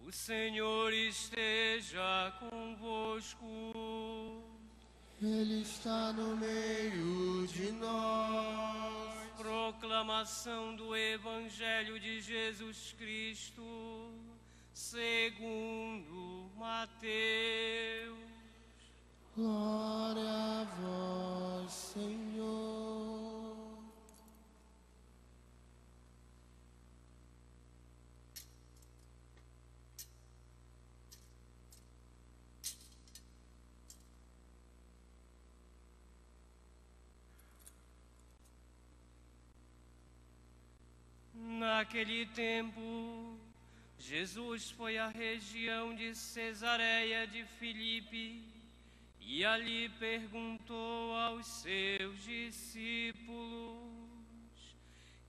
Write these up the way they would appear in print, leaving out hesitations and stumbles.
O Senhor esteja convosco. Ele está no meio de nós. Proclamação do Evangelho de Jesus Cristo, segundo Mateus. Glória a vós, Senhor. Naquele tempo, Jesus foi à região de Cesareia de Filipe e ali perguntou aos seus discípulos: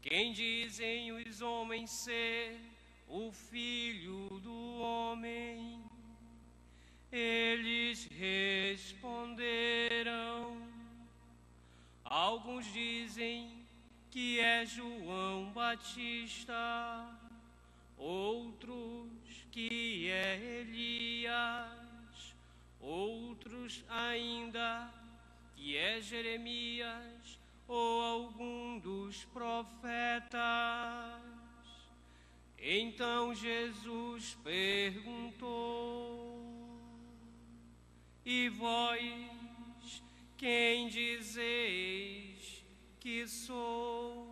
quem dizem os homens ser o Filho do Homem? Eles responderam: alguns dizem que é João Batista, outros que é Elias, outros ainda que é Jeremias ou algum dos profetas. Então Jesus perguntou: e vós, quem dizeis que sou?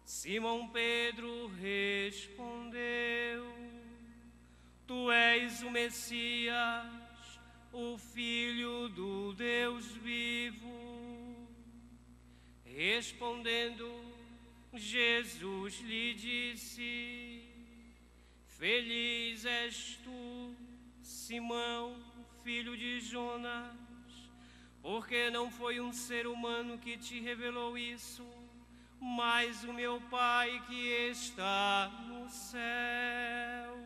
Simão Pedro respondeu: tu és o Messias, o Filho do Deus vivo. Respondendo, Jesus lhe disse: feliz és tu, Simão, filho de Jonas, porque não foi um ser humano que te revelou isso, mas o meu Pai que está no céu.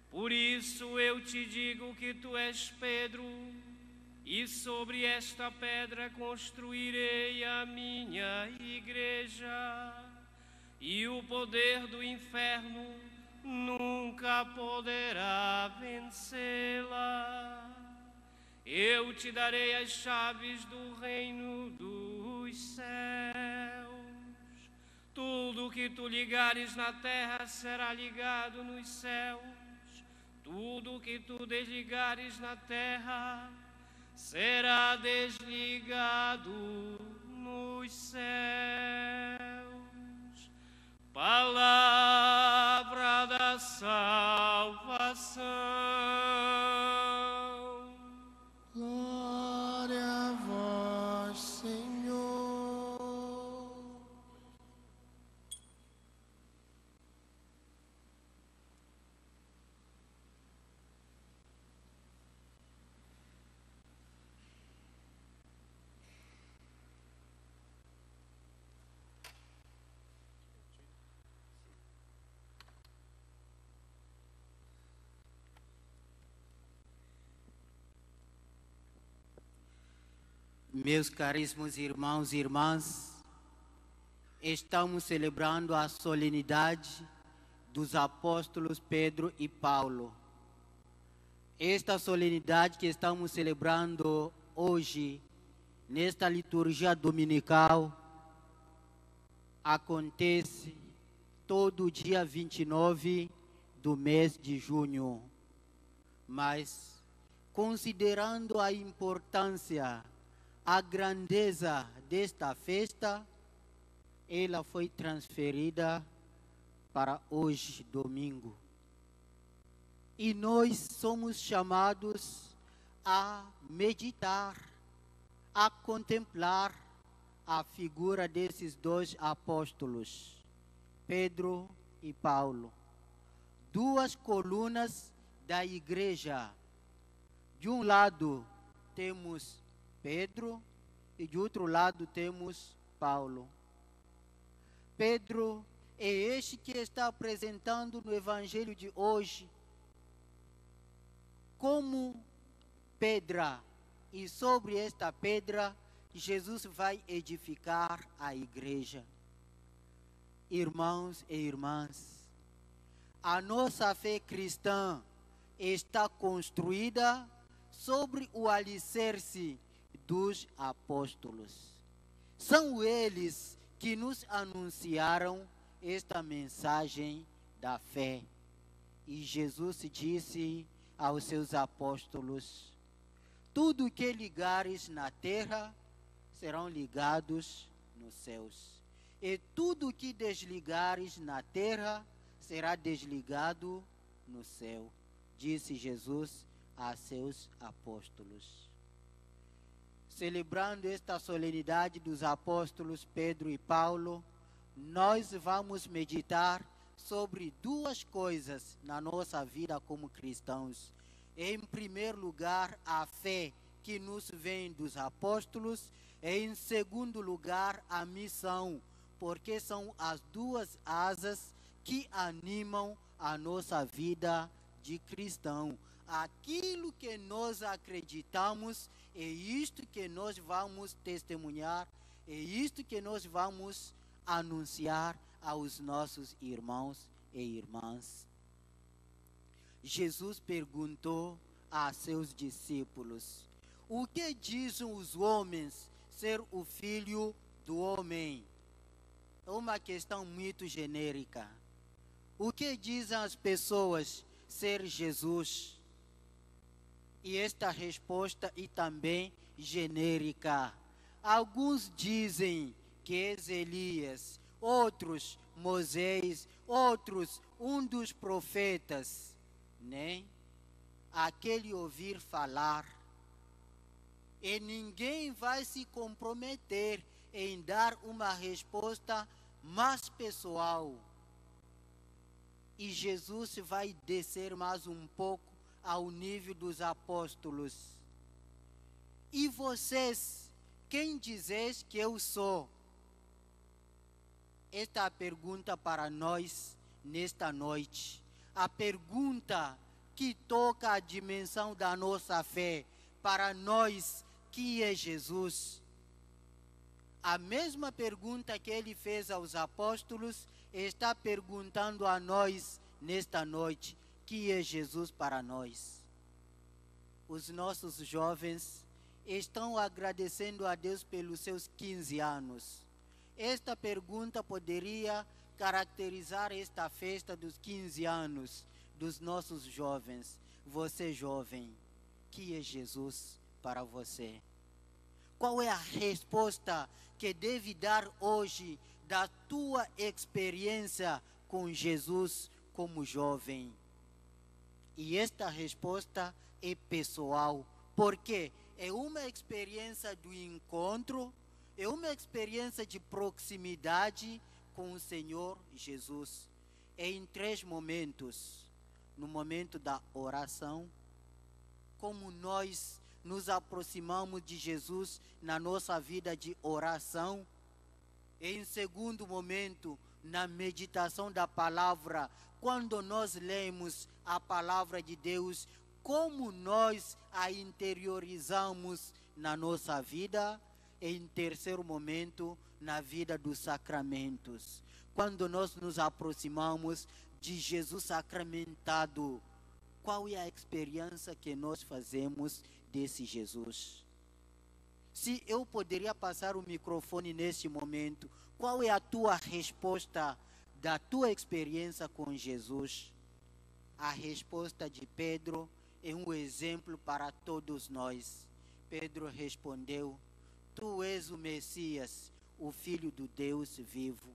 Por isso eu te digo que tu és Pedro, e sobre esta pedra construirei a minha igreja, e o poder do inferno nunca poderá vencê-la. Eu te darei as chaves do reino dos céus. Tudo que tu ligares na terra será ligado nos céus. Tudo que tu desligares na terra será desligado nos céus. Palavra da salvação. Glória a vós, Senhor. Meus caríssimos irmãos e irmãs, estamos celebrando a solenidade dos apóstolos Pedro e Paulo. Esta solenidade que estamos celebrando hoje, nesta liturgia dominical, acontece todo dia 29 do mês de junho. Mas, considerando a importância, a grandeza desta festa, ela foi transferida para hoje, domingo. E nós somos chamados a meditar, a contemplar a figura desses dois apóstolos, Pedro e Paulo. Duas colunas da igreja. De um lado temos Pedro e de outro lado temos Paulo. Pedro é este que está apresentando no evangelho de hoje como pedra, e sobre esta pedra Jesus vai edificar a igreja. Irmãos e irmãs, A nossa fé cristã está construída sobre o alicerce dos apóstolos. São eles que nos anunciaram esta mensagem da fé. E Jesus disse aos seus apóstolos: tudo que ligares na terra serão ligados nos céus, e tudo que desligares na terra será desligado no céu, disse Jesus a seus apóstolos. Celebrando esta solenidade dos apóstolos Pedro e Paulo, nós vamos meditar sobre duas coisas na nossa vida como cristãos. Em primeiro lugar, a fé que nos vem dos apóstolos, e em segundo lugar, a missão, porque são as duas asas que animam a nossa vida de cristão. Aquilo que nós acreditamos é isto que nós vamos testemunhar, é isto que nós vamos anunciar aos nossos irmãos e irmãs. Jesus perguntou a seus discípulos: o que dizem os homens ser o filho do homem? É uma questão muito genérica. O que dizem as pessoas ser Jesus? E esta resposta é também genérica. Alguns dizem que és Elias, outros Moisés, outros um dos profetas, né? Aquele ouvir falar. E ninguém vai se comprometer em dar uma resposta mais pessoal. E Jesus vai descer mais um pouco ao nível dos apóstolos. E vocês, quem dizeis que eu sou? Esta é a pergunta para nós nesta noite. A pergunta que toca a dimensão da nossa fé para nós, que é Jesus. A mesma pergunta que ele fez aos apóstolos, está perguntando a nós nesta noite, que é Jesus para nós. Os nossos jovens estão agradecendo a Deus pelos seus 15 anos. Esta pergunta poderia caracterizar esta festa dos 15 anos dos nossos jovens. Você jovem, que é Jesus para você? Qual é a resposta que deve dar hoje da tua experiência com Jesus como jovem? E esta resposta é pessoal, porque é uma experiência do encontro, é uma experiência de proximidade com o Senhor Jesus. É em 3 momentos. No momento da oração, como nós nos aproximamos de Jesus na nossa vida de oração. E em segundo momento, na meditação da palavra, quando nós lemos a palavra de Deus, como nós a interiorizamos na nossa vida. E em terceiro momento, na vida dos sacramentos, quando nós nos aproximamos de Jesus sacramentado, qual é a experiência que nós fazemos desse Jesus? Se eu poderia passar o microfone neste momento, qual é a tua resposta da tua experiência com Jesus? A resposta de Pedro é um exemplo para todos nós. Pedro respondeu: tu és o Messias, o Filho do Deus vivo.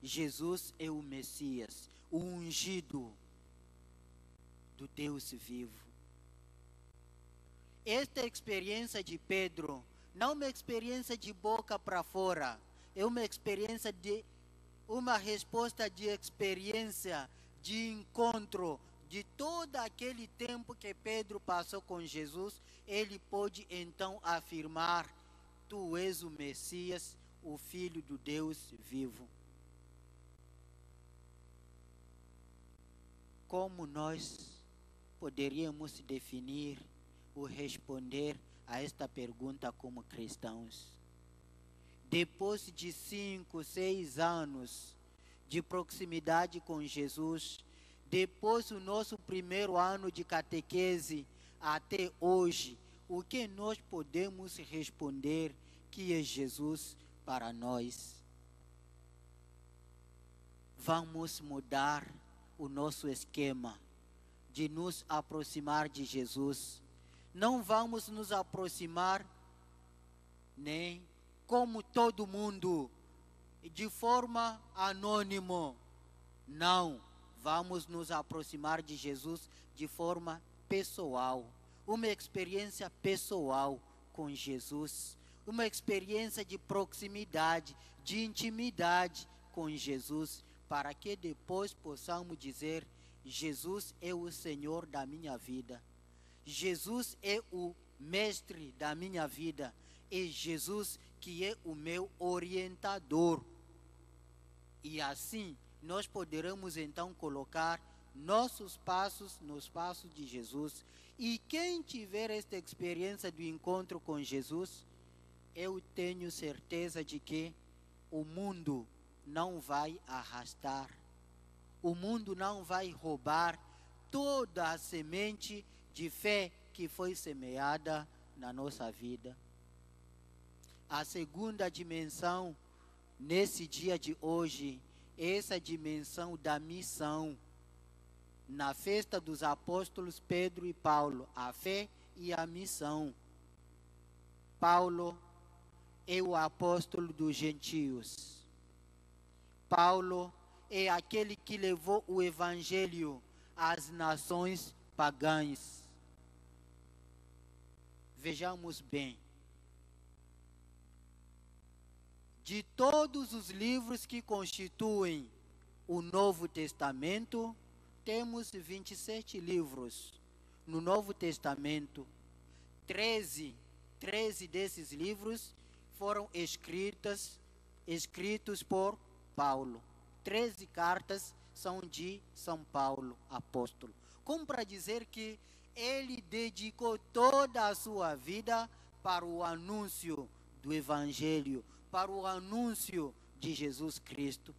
Jesus é o Messias, o ungido do Deus vivo. Esta experiência de Pedro não é uma experiência de boca para fora, é uma experiência de uma resposta de experiência, de encontro, de todo aquele tempo que Pedro passou com Jesus. Ele pôde então afirmar: tu és o Messias, o Filho do Deus vivo. Como nós poderíamos definir ou responder a esta pergunta como cristãos? Depois de 5, 6 anos de proximidade com Jesus, depois do nosso primeiro ano de catequese até hoje, o que nós podemos responder que é Jesus para nós? Vamos mudar o nosso esquema de nos aproximar de Jesus. Não vamos nos aproximar nem como todo mundo, de forma anônima. Não, vamos nos aproximar de Jesus de forma pessoal. Uma experiência pessoal com Jesus. Uma experiência de proximidade, de intimidade com Jesus, para que depois possamos dizer: Jesus é o Senhor da minha vida. Jesus é o mestre da minha vida. É Jesus que é o meu orientador. E assim nós poderemos então colocar nossos passos nos passos de Jesus. E quem tiver esta experiência do encontro com Jesus, eu tenho certeza de que o mundo não vai arrastar, o mundo não vai roubar toda a semente de fé que foi semeada na nossa vida. A segunda dimensão nesse dia de hoje é essa dimensão da missão. Na festa dos apóstolos Pedro e Paulo, a fé e a missão. Paulo é o apóstolo dos gentios. Paulo é aquele que levou o evangelho às nações pagãs. Vejamos bem. De todos os livros que constituem o Novo Testamento, temos 27 livros. No Novo Testamento, 13 desses livros foram escritos por Paulo. 13 cartas são de São Paulo, apóstolo. Como para dizer que ele dedicou toda a sua vida para o anúncio do Evangelho, para o anúncio de Jesus Cristo.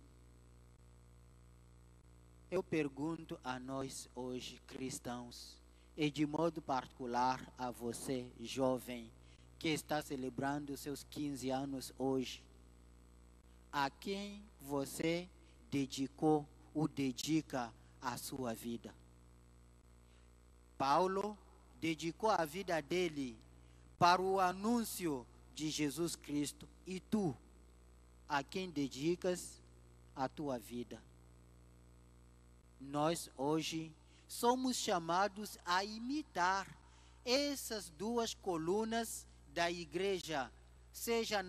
Eu pergunto a nós hoje, cristãos, e de modo particular a você, jovem, que está celebrando os seus 15 anos hoje, a quem você dedicou ou dedica a sua vida? Paulo dedicou a vida dele para o anúncio de Jesus Cristo. E tu, a quem dedicas a tua vida? Nós hoje somos chamados a imitar essas duas colunas da igreja, seja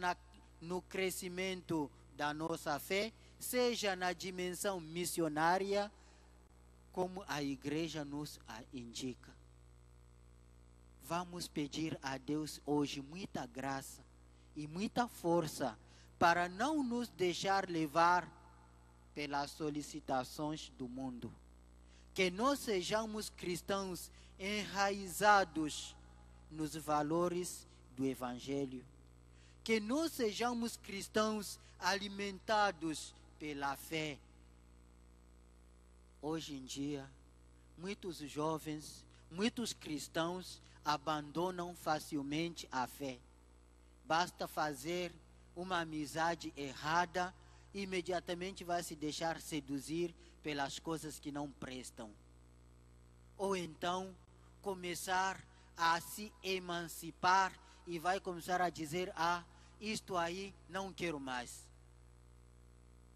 no crescimento da nossa fé, seja na dimensão missionária, como a igreja nos indica. Vamos pedir a Deus hoje muita graça e muita força para não nos deixar levar pelas solicitações do mundo. Que nós sejamos cristãos enraizados nos valores do Evangelho. Que nós sejamos cristãos alimentados pela fé. Hoje em dia, muitos jovens, muitos cristãos abandonam facilmente a fé. Basta fazer uma amizade errada, imediatamente vai se deixar seduzir pelas coisas que não prestam. Ou então começar a se emancipar e vai começar a dizer: isto aí não quero mais.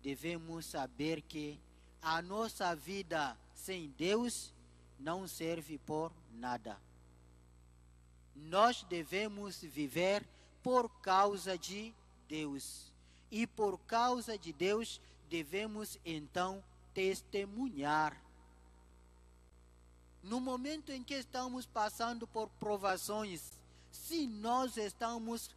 Devemos saber que a nossa vida sem Deus não serve por nada. Nós devemos viver por causa de Deus. E por causa de Deus devemos então testemunhar. No momento em que estamos passando por provações, se nós estamos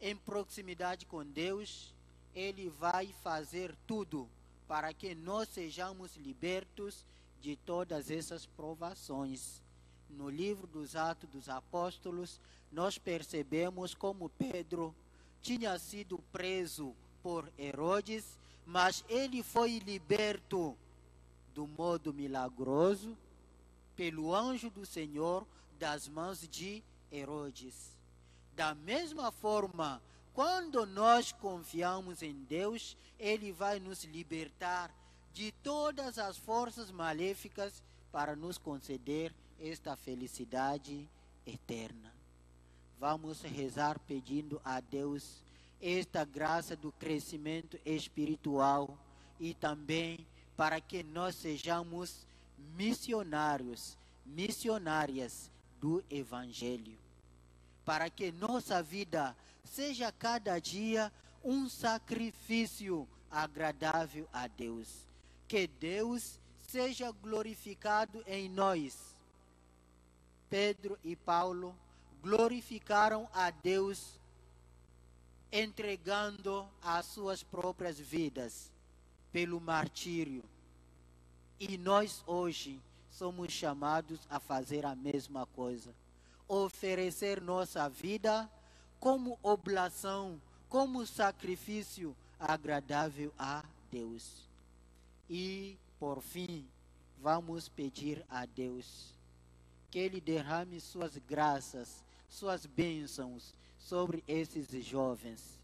em proximidade com Deus, Ele vai fazer tudo para que nós sejamos libertos de todas essas provações. No livro dos Atos dos Apóstolos, nós percebemos como Pedro tinha sido preso por Herodes, mas ele foi liberto do modo milagroso pelo anjo do Senhor das mãos de Herodes. Da mesma forma, quando nós confiamos em Deus, Ele vai nos libertar de todas as forças maléficas para nos conceder esta felicidade eterna. Vamos rezar pedindo a Deus esta graça do crescimento espiritual e também para que nós sejamos missionárias do Evangelho. Para que nossa vida seja cada dia um sacrifício agradável a Deus. Que Deus seja glorificado em nós. Pedro e Paulo glorificaram a Deus entregando as suas próprias vidas pelo martírio. E nós hoje somos chamados a fazer a mesma coisa. Oferecer nossa vida como oblação, como sacrifício agradável a Deus. E, por fim, vamos pedir a Deus que Ele derrame suas graças, suas bênçãos sobre esses jovens,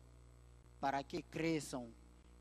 para que cresçam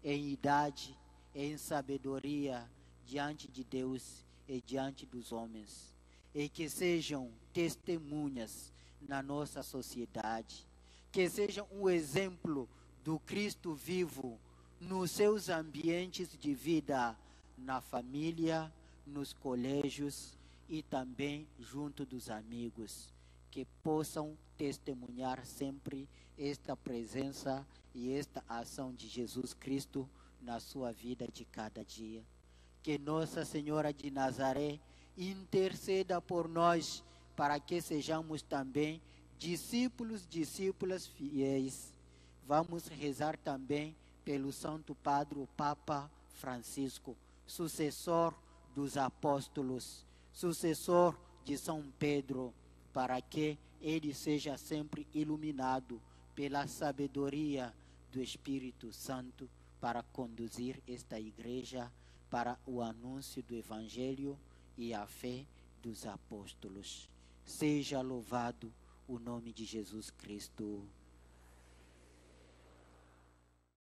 em idade, em sabedoria diante de Deus e diante dos homens, e que sejam testemunhas na nossa sociedade, que sejam um exemplo do Cristo vivo nos seus ambientes de vida, na família, nos colégios e também junto dos amigos, que possam testemunhar sempre esta presença e esta ação de Jesus Cristo na sua vida de cada dia. Que Nossa Senhora de Nazaré interceda por nós, para que sejamos também discípulas fiéis. Vamos rezar também pelo Santo Padre, o Papa Francisco, sucessor dos apóstolos, sucessor de São Pedro, para que ele seja sempre iluminado pela sabedoria do Espírito Santo para conduzir esta igreja para o anúncio do Evangelho e a fé dos apóstolos. Seja louvado o nome de Jesus Cristo.